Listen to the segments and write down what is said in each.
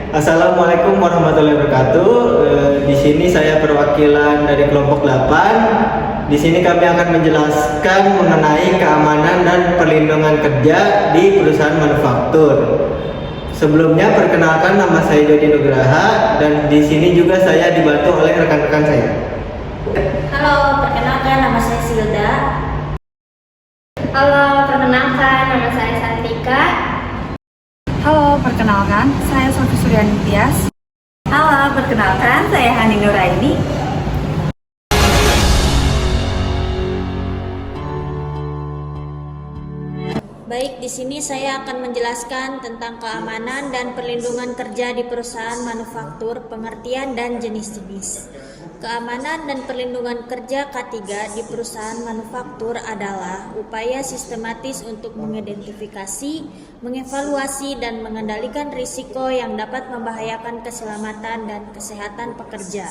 Assalamualaikum warahmatullahi wabarakatuh. Di sini saya perwakilan dari kelompok 8. Di sini kami akan menjelaskan mengenai keamanan dan perlindungan kerja di perusahaan manufaktur. Sebelumnya perkenalkan, nama saya Jody Nugraha dan di sini juga saya dibantu oleh rekan-rekan saya. Halo, perkenalkan nama saya Silda. Halo, perkenalkan nama saya Santika. Halo, perkenalkan saya Sofi Suryani Tias. Halo, perkenalkan saya Hani Nuraini. Baik, di sini saya akan menjelaskan tentang keamanan dan perlindungan kerja di perusahaan manufaktur, pengertian dan jenis-jenis. Keamanan dan perlindungan kerja K3 di perusahaan manufaktur adalah upaya sistematis untuk mengidentifikasi, mengevaluasi, dan mengendalikan risiko yang dapat membahayakan keselamatan dan kesehatan pekerja.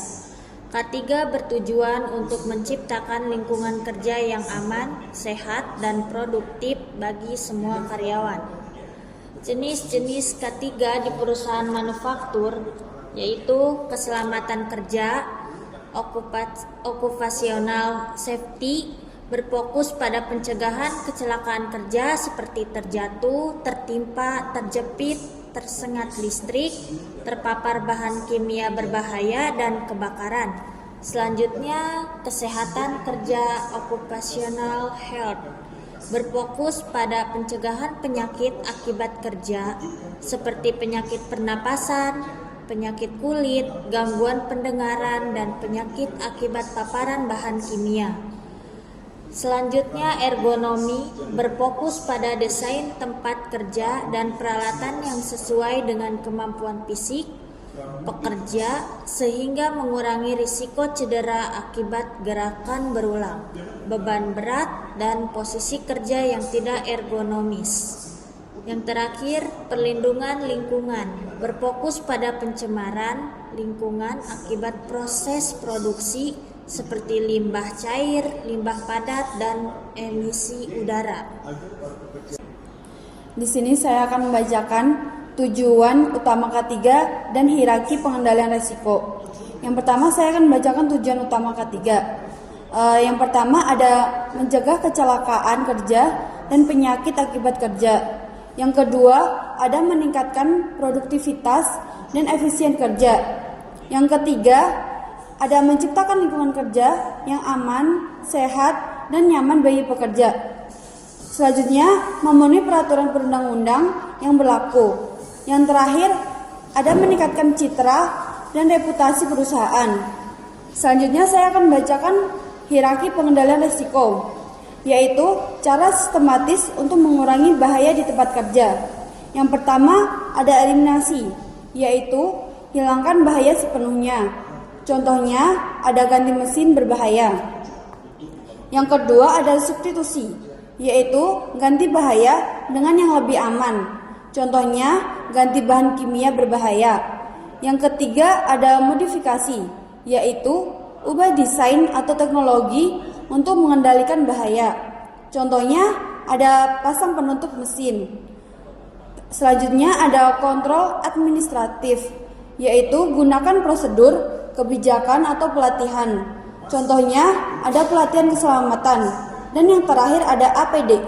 K3 bertujuan untuk menciptakan lingkungan kerja yang aman, sehat, dan produktif bagi semua karyawan. Jenis-jenis K3 di perusahaan manufaktur yaitu keselamatan kerja, occupational safety, berfokus pada pencegahan kecelakaan kerja seperti terjatuh, tertimpa, terjepit, tersengat listrik, terpapar bahan kimia berbahaya, dan kebakaran. Selanjutnya, kesehatan kerja occupational health, berfokus pada pencegahan penyakit akibat kerja seperti penyakit pernapasan, penyakit kulit, gangguan pendengaran, dan penyakit akibat paparan bahan kimia. Selanjutnya, ergonomi, berfokus pada desain tempat kerja dan peralatan yang sesuai dengan kemampuan fisik pekerja sehingga mengurangi risiko cedera akibat gerakan berulang, beban berat, dan posisi kerja yang tidak ergonomis. Yang terakhir, perlindungan lingkungan, berfokus pada pencemaran lingkungan akibat proses produksi seperti limbah cair, limbah padat, dan emisi udara. Di sini saya akan membacakan tujuan utama K3 dan hierarki pengendalian risiko. Yang pertama saya akan membacakan tujuan utama K3. Yang pertama ada mencegah kecelakaan kerja dan penyakit akibat kerja. Yang kedua ada meningkatkan produktivitas dan efisien kerja. Yang ketiga ada menciptakan lingkungan kerja yang aman, sehat, dan nyaman bagi pekerja. Selanjutnya, memenuhi peraturan perundang-undang yang berlaku. Yang terakhir, ada meningkatkan citra dan reputasi perusahaan. Selanjutnya, saya akan membacakan hierarki pengendalian risiko, yaitu cara sistematis untuk mengurangi bahaya di tempat kerja. Yang pertama, ada eliminasi, yaitu hilangkan bahaya sepenuhnya. Contohnya, ada ganti mesin berbahaya. Yang kedua, ada substitusi, yaitu ganti bahaya dengan yang lebih aman. Contohnya, ganti bahan kimia berbahaya. Yang ketiga, ada modifikasi, yaitu ubah desain atau teknologi untuk mengendalikan bahaya. Contohnya, ada pasang penutup mesin. Selanjutnya, ada kontrol administratif, yaitu gunakan prosedur, kebijakan, atau pelatihan. Contohnya ada pelatihan keselamatan. Dan yang terakhir ada APD,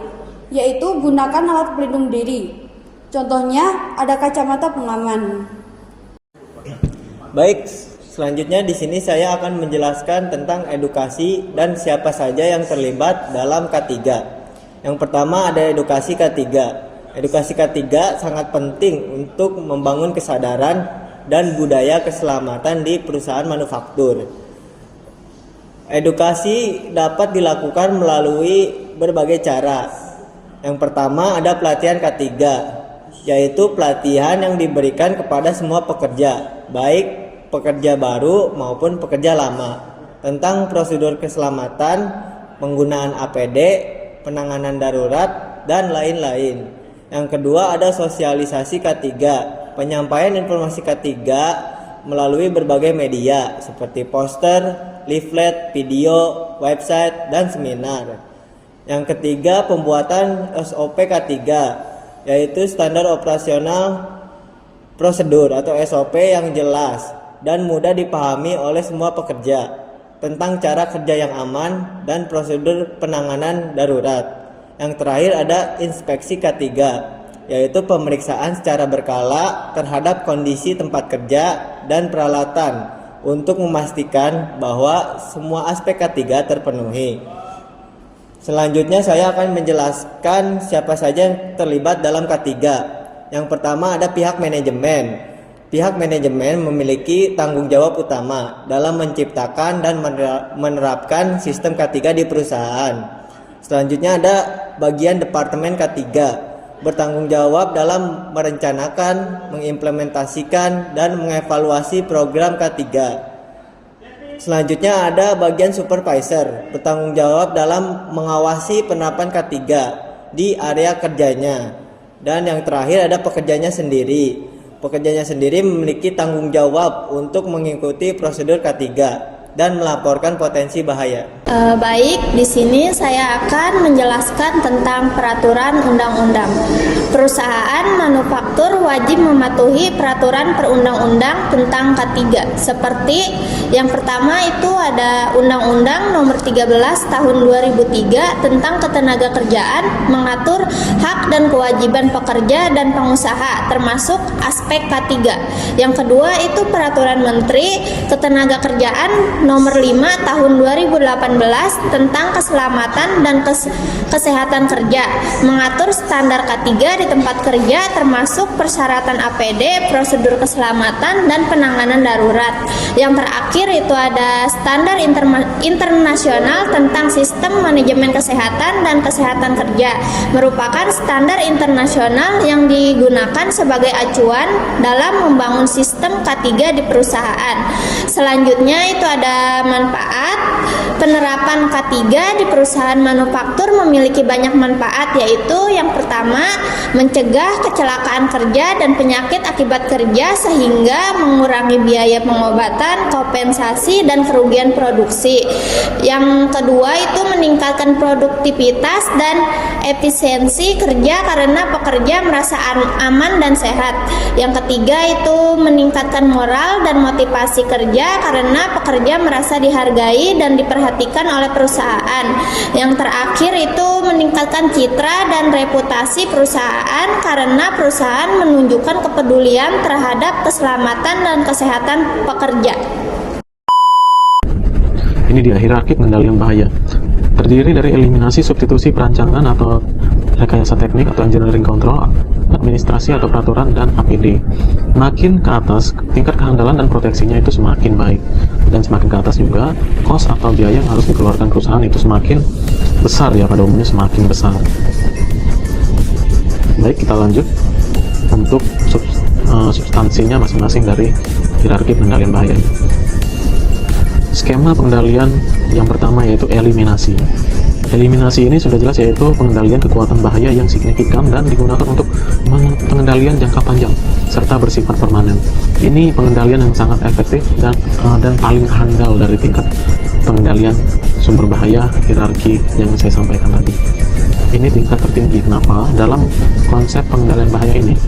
yaitu gunakan alat pelindung diri. Contohnya ada kacamata pengaman. Baik, selanjutnya di sini saya akan menjelaskan tentang edukasi dan siapa saja yang terlibat dalam K3. Yang pertama ada edukasi K3. Edukasi K3 sangat penting untuk membangun kesadaran dan budaya keselamatan di perusahaan manufaktur. Edukasi dapat dilakukan melalui berbagai cara. Yang pertama ada pelatihan K3, yaitu pelatihan yang diberikan kepada semua pekerja, baik pekerja baru maupun pekerja lama, tentang prosedur keselamatan, penggunaan APD, penanganan darurat, dan lain-lain. Yang kedua ada sosialisasi K3, penyampaian informasi K3 melalui berbagai media seperti poster, leaflet, video, website, dan seminar. Yang ketiga, pembuatan SOP K3, yaitu standar operasional prosedur atau SOP yang jelas dan mudah dipahami oleh semua pekerja tentang cara kerja yang aman dan prosedur penanganan darurat. Yang terakhir ada inspeksi K3, yaitu pemeriksaan secara berkala terhadap kondisi tempat kerja dan peralatan untuk memastikan bahwa semua aspek K3 terpenuhi. Selanjutnya saya akan menjelaskan siapa saja yang terlibat dalam K3. Yang pertama ada pihak manajemen. Pihak manajemen memiliki tanggung jawab utama dalam menciptakan dan menerapkan sistem K3 di perusahaan. Selanjutnya ada bagian departemen K3, bertanggung jawab dalam merencanakan, mengimplementasikan, dan mengevaluasi program K3. Selanjutnya ada bagian supervisor, bertanggung jawab dalam mengawasi penerapan K3 di area kerjanya. Dan yang terakhir ada pekerjanya sendiri. Pekerjanya sendiri memiliki tanggung jawab untuk mengikuti prosedur K3 dan melaporkan potensi bahaya. Baik, di sini saya akan menjelaskan tentang peraturan undang-undang. Perusahaan manufaktur wajib mematuhi peraturan perundang-undang tentang K3. Seperti yang pertama itu ada Undang-Undang Nomor 13 Tahun 2003 tentang Ketenagakerjaan, mengatur hak dan kewajiban pekerja dan pengusaha termasuk aspek K3. Yang kedua itu Peraturan Menteri Ketenagakerjaan Nomor 5 Tahun 2018 tentang keselamatan dan kesehatan kerja, mengatur standar K3 di tempat kerja termasuk persyaratan APD, prosedur keselamatan dan penanganan darurat. Yang terakhir itu ada standar internasional tentang sistem manajemen kesehatan dan kesehatan kerja, merupakan standar internasional yang digunakan sebagai acuan dalam membangun sistem K3 di perusahaan. Selanjutnya itu ada manfaat. Penerapan K3 di perusahaan manufaktur memiliki banyak manfaat, yaitu yang pertama mencegah kecelakaan kerja dan penyakit akibat kerja sehingga mengurangi biaya pengobatan, kompensasi dan kerugian produksi. Yang kedua itu meningkatkan produktivitas dan efisiensi kerja karena pekerja merasa aman dan sehat. Yang ketiga itu meningkatkan moral dan motivasi kerja karena pekerja merasa dihargai dan diperhatikan oleh perusahaan. Yang terakhir itu meningkatkan citra dan reputasi perusahaan karena perusahaan menunjukkan kepedulian terhadap keselamatan dan kesehatan pekerja. Ini dia hierarki pengendalian bahaya. Terdiri dari eliminasi, substitusi, perancangan atau rekayasa teknik atau engineering control, administrasi atau peraturan, dan APD. Makin ke atas, tingkat kehandalan dan proteksinya itu semakin baik. Dan semakin ke atas juga, cost atau biaya yang harus dikeluarkan perusahaan itu semakin besar ya, pada umumnya semakin besar. Baik, kita lanjut untuk substansinya masing-masing dari hierarki pengendalian bahaya. Skema pengendalian yang pertama yaitu eliminasi. Eliminasi ini sudah jelas yaitu pengendalian kekuatan bahaya yang signifikan dan digunakan untuk pengendalian jangka panjang serta bersifat permanen. Ini pengendalian yang sangat efektif dan paling handal dari tingkat pengendalian sumber bahaya hierarki yang saya sampaikan tadi. Ini tingkat tertinggi. Kenapa? Dalam konsep pengendalian bahaya ini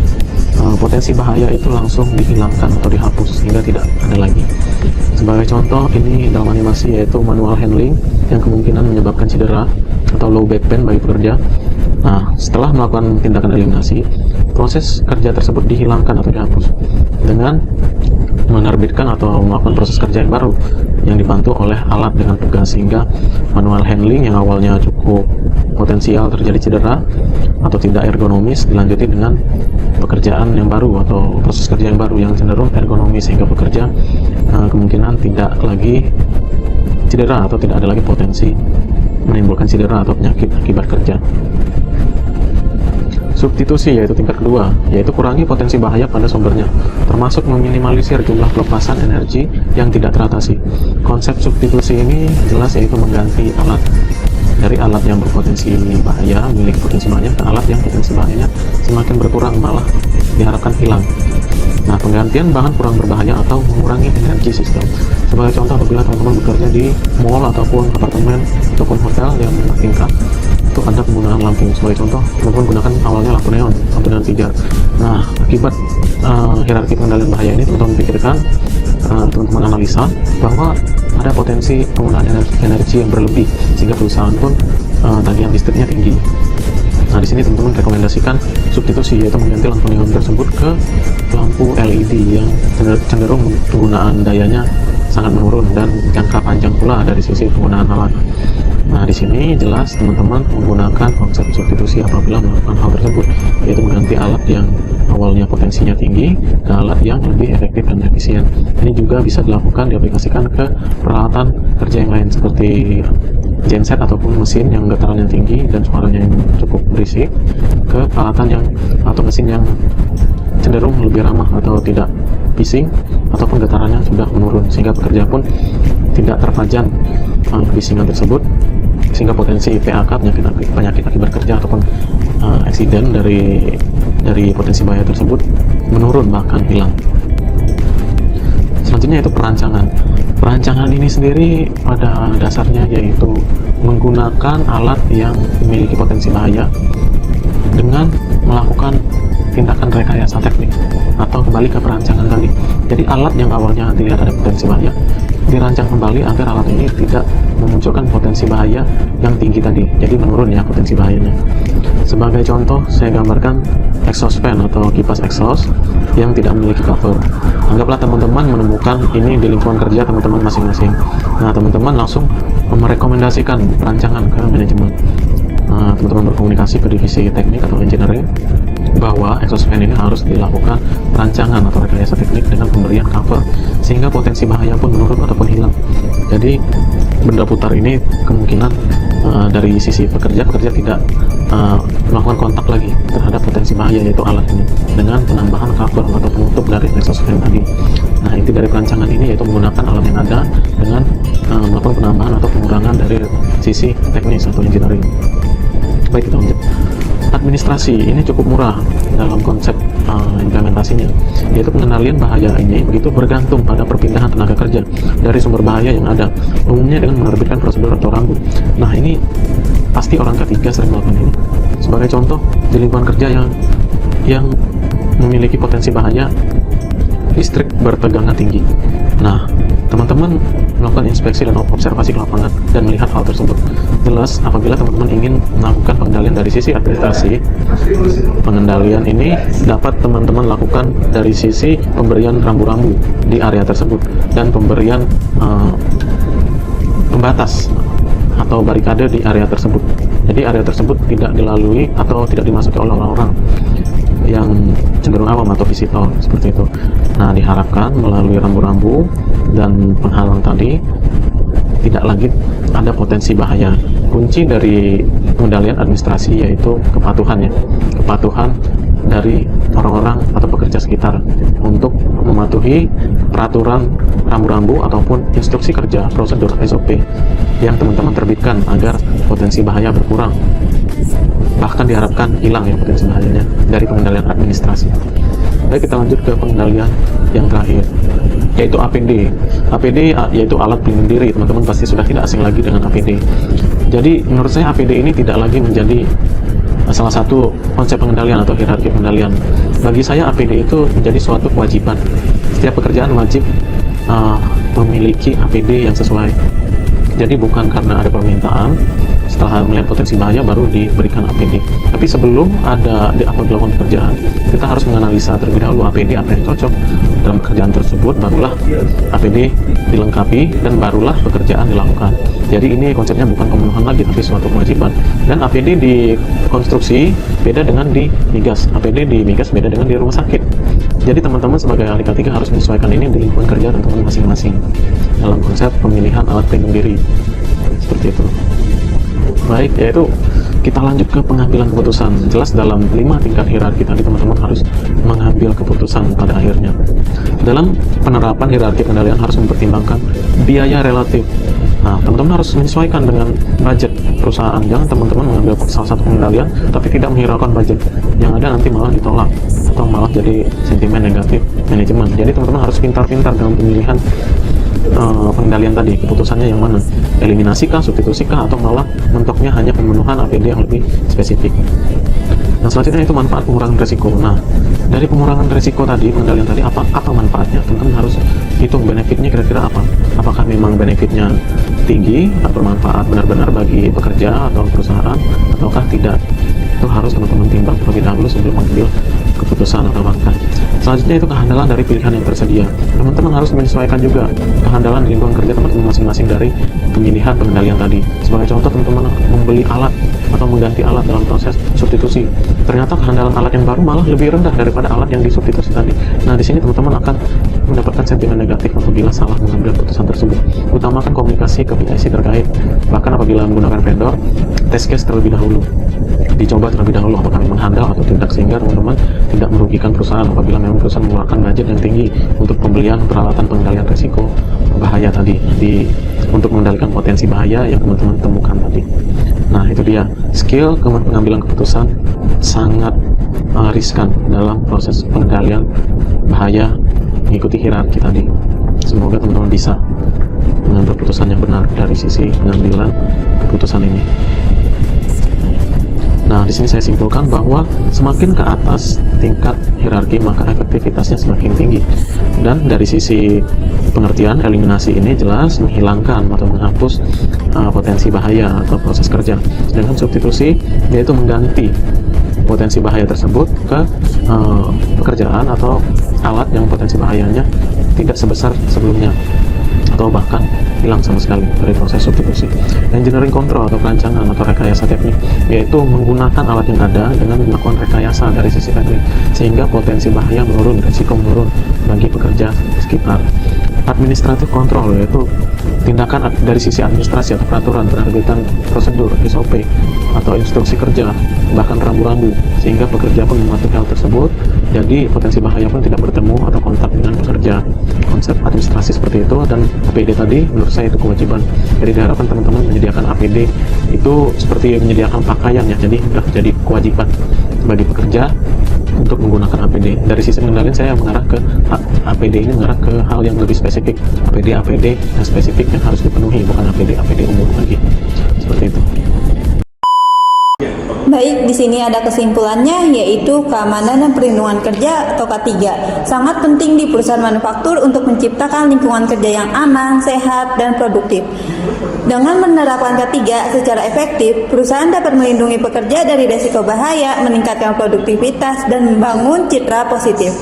potensi bahaya itu langsung dihilangkan atau dihapus sehingga tidak ada lagi. Sebagai contoh, ini dalam animasi yaitu manual handling yang kemungkinan menyebabkan cedera atau low back pain bagi pekerja. Nah, setelah melakukan tindakan eliminasi, proses kerja tersebut dihilangkan atau dihapus dengan menerbitkan atau melakukan proses kerja yang baru yang dibantu oleh alat dengan tugas, sehingga manual handling yang awalnya cukup potensial terjadi cedera atau tidak ergonomis dilanjuti dengan pekerjaan yang baru atau proses kerja yang baru yang cenderung ergonomis, sehingga pekerja kemungkinan tidak lagi cedera atau tidak ada lagi potensi menimbulkan cedera atau penyakit akibat kerja. Substitusi yaitu tingkat kedua, yaitu kurangi potensi bahaya pada sumbernya, termasuk meminimalisir jumlah pelepasan energi yang tidak teratasi. Konsep substitusi ini jelas yaitu mengganti alat dari alat yang berpotensi bahaya, memiliki potensi bahaya, ke alat yang potensi bahayanya semakin berkurang, malah diharapkan hilang. Nah, penggantian bahan kurang berbahaya atau mengurangi energi sistem. Sebagai contoh, apabila teman-teman bekerja di mall ataupun apartemen ataupun hotel yang tingkat, itu ada penggunaan lampu. Sebagai contoh, teman-teman gunakan awalnya lampu neon pijar. Nah, akibat hierarki pengendalian bahaya ini, teman-teman pikirkan, teman-teman analisa bahwa ada potensi penggunaan energi yang berlebih sehingga perusahaan pun tagihan listriknya tinggi. Nah, di sini teman-teman rekomendasikan substitusi, yaitu mengganti lampu neon tersebut ke lampu LED yang cenderung penggunaan dayanya sangat menurun dan jangka panjang pula dari sisi penggunaan alat. Nah, di sini jelas teman-teman menggunakan konsep substitusi apabila melakukan hal tersebut, yaitu mengganti alat yang awalnya potensinya tinggi ke alat yang lebih efektif dan efisien. Ini juga bisa dilakukan, diaplikasikan ke peralatan kerja yang lain seperti genset ataupun mesin yang getarannya tinggi dan suaranya yang cukup berisik, ke peralatan yang atau mesin yang cenderung lebih ramah atau tidak bising ataupun getarannya sudah menurun, sehingga pekerja pun tidak terpajan bisingan tersebut, sehingga potensi PAK, penyakit akibat kerja ataupun eksiden dari potensi bahaya tersebut menurun bahkan hilang. Selanjutnya yaitu perancangan. Perancangan ini sendiri pada dasarnya yaitu menggunakan alat yang memiliki potensi bahaya dengan melakukan tindakan rekayasa teknik atau kembali ke perancangan tadi. Jadi alat yang awalnya dilihat ada potensi bahaya dirancang kembali agar alat ini tidak memunculkan potensi bahaya yang tinggi tadi, jadi menurun ya potensi bahayanya. Sebagai contoh, saya gambarkan exhaust fan atau kipas exhaust yang tidak memiliki cover. Anggaplah teman-teman menemukan ini di lingkungan kerja teman-teman masing-masing. Nah, teman-teman langsung merekomendasikan perancangan ke manajemen. Teman-teman berkomunikasi ke divisi teknik atau engineering bahwa exhaust fan ini harus dilakukan perancangan atau rekayasa teknik dengan pemberian cover sehingga potensi bahaya pun menurun ataupun hilang. Jadi benda putar ini kemungkinan dari sisi pekerja tidak melakukan kontak lagi terhadap potensi bahaya, yaitu alat ini, dengan penambahan cover atau penutup dari exhaust fan tadi. Nah, inti dari perancangan ini yaitu menggunakan alat yang ada dengan melakukan penambahan atau pengurangan dari sisi teknis atau engineering. Baik, kita lanjut. Administrasi ini cukup murah dalam konsep implementasinya, yaitu pengendalian bahaya ini begitu bergantung pada perpindahan tenaga kerja dari sumber bahaya yang ada, umumnya dengan menerbitkan prosedur atau rambu. Nah, ini pasti orang ketiga sering melakukan ini. Sebagai contoh, di lingkungan kerja yang memiliki potensi bahaya, listrik bertegangan tinggi. Nah, teman-teman melakukan inspeksi dan observasi ke lapangan dan melihat hal tersebut. Jelas, apabila teman-teman ingin melakukan pengendalian dari sisi administrasi, pengendalian ini dapat teman-teman lakukan dari sisi pemberian rambu-rambu di area tersebut dan pemberian pembatas atau barikade di area tersebut. Jadi area tersebut tidak dilalui atau tidak dimasuki oleh orang-orang yang cenderung awam atau visitor seperti itu. Nah, diharapkan melalui rambu-rambu dan penghalang tadi tidak lagi ada potensi bahaya. Kunci dari pengendalian administrasi yaitu kepatuhan ya, kepatuhan dari orang-orang atau pekerja sekitar untuk mematuhi peraturan rambu-rambu ataupun instruksi kerja, prosedur SOP yang teman-teman terbitkan agar potensi bahaya berkurang. Bahkan diharapkan hilang ya potensi bahayanya dari pengendalian administrasi. Baik, kita lanjut ke pengendalian yang terakhir, yaitu APD. APD yaitu alat pelindung diri. Teman-teman pasti sudah tidak asing lagi dengan APD. Jadi menurut saya APD ini tidak lagi menjadi salah satu konsep pengendalian atau hierarki pengendalian. Bagi saya APD itu menjadi suatu kewajiban. Setiap pekerjaan wajib memiliki APD yang sesuai. Jadi bukan karena ada permintaan, setelah melihat potensi bahaya baru diberikan APD. Tapi sebelum ada dilakukan pekerjaan, kita harus menganalisa terlebih dahulu APD apa yang cocok dalam pekerjaan tersebut, barulah APD dilengkapi dan barulah pekerjaan dilakukan. Jadi ini konsepnya bukan pemenuhan lagi, tapi suatu kewajiban. Dan APD di konstruksi beda dengan di migas, APD di migas beda dengan di rumah sakit. Jadi teman-teman sebagai ahli K3 harus menyesuaikan ini di lingkungan kerja teman-teman masing-masing dalam konsep pemilihan alat pelindung diri seperti itu. Baik, yaitu kita lanjut ke pengambilan keputusan. Jelas dalam 5 tingkat hierarki tadi teman-teman harus mengambil keputusan pada akhirnya. Dalam penerapan hierarki pengendalian harus mempertimbangkan biaya relatif. Nah, teman-teman harus menyesuaikan dengan budget perusahaan. Jangan teman-teman mengambil salah satu pengendalian tapi tidak menghiraukan budget. Yang ada nanti malah ditolak atau malah jadi sentimen negatif manajemen. Jadi teman-teman harus pintar-pintar dalam pemilihan pengendalian tadi, keputusannya yang mana, eliminasi kah, substitusi kah, atau malah mentoknya hanya pemenuhan APD yang lebih spesifik. Nah, selanjutnya itu manfaat pengurangan risiko. Nah, dari pengurangan risiko tadi, pengendalian tadi, apa manfaatnya? Teman-teman harus hitung benefitnya kira-kira apa. Apakah memang benefitnya tinggi, bermanfaat benar-benar bagi pekerja atau perusahaan, ataukah tidak? Itu harus teman-teman timbang terlebih dahulu sebelum mengambil keputusan atau langkah. Selanjutnya itu kehandalan dari pilihan yang tersedia. Teman-teman harus menyesuaikan juga kehandalan di lingkungan kerja teman-teman masing-masing dari pemilihan pengendalian tadi. Sebagai contoh, teman-teman membeli alat atau mengganti alat dalam proses substitusi. Ternyata kehandalan alat yang baru malah lebih rendah daripada alat yang disubstitusi tadi. Nah, di sini teman-teman akan mendapatkan sentimen negatif apabila salah mengambil keputusan tersebut. Utamakan komunikasi ke PIC terkait. Bahkan apabila menggunakan vendor, test case terlebih dahulu. Dicoba terlebih dahulu apakah memang handal atau tidak, sehingga teman-teman tidak merugikan perusahaan apabila memang perusahaan mengeluarkan budget yang tinggi untuk pembelian peralatan pengendalian risiko bahaya tadi untuk mengendalikan potensi bahaya yang teman-teman temukan tadi. Nah, itu dia skill pengambilan keputusan sangat riskan dalam proses pengendalian bahaya mengikuti hierarki tadi. Semoga teman-teman bisa mengambil keputusan yang benar dari sisi pengambilan keputusan ini. Nah, di sini saya simpulkan bahwa semakin ke atas tingkat hierarki maka efektivitasnya semakin tinggi. Dan dari sisi pengertian, eliminasi ini jelas menghilangkan atau menghapus potensi bahaya atau proses kerja. Sedangkan substitusi yaitu mengganti potensi bahaya tersebut ke pekerjaan atau alat yang potensi bahayanya tidak sebesar sebelumnya atau bahkan hilang sama sekali dari proses substitusi. Engineering control atau perancangan atau rekayasa teknik yaitu menggunakan alat yang ada dengan melakukan rekayasa dari sisi teknik sehingga potensi bahaya menurun, risiko menurun bagi pekerja sekitar. Administratif control yaitu tindakan dari sisi administrasi atau peraturan, penerbitan prosedur, SOP atau instruksi kerja, bahkan rambu-rambu sehingga pekerja pun mematuhi hal tersebut, jadi potensi bahaya pun tidak bertemu atau kontak dengan pekerja. Konsep administrasi seperti itu. Dan APD tadi menurut saya itu kewajiban, jadi diharapkan teman-teman menyediakan APD itu seperti menyediakan pakaian ya, jadi sudah jadi kewajiban bagi pekerja untuk menggunakan APD. Dari sisi pengendalian saya mengarah ke APD ini mengarah ke hal yang lebih spesifik, APD yang spesifik yang harus dipenuhi, bukan APD umum lagi, seperti itu. Baik, di sini ada kesimpulannya, yaitu keamanan dan perlindungan kerja atau K3 sangat penting di perusahaan manufaktur untuk menciptakan lingkungan kerja yang aman, sehat, dan produktif. Dengan menerapkan K3 secara efektif, perusahaan dapat melindungi pekerja dari risiko bahaya, meningkatkan produktivitas, dan membangun citra positif.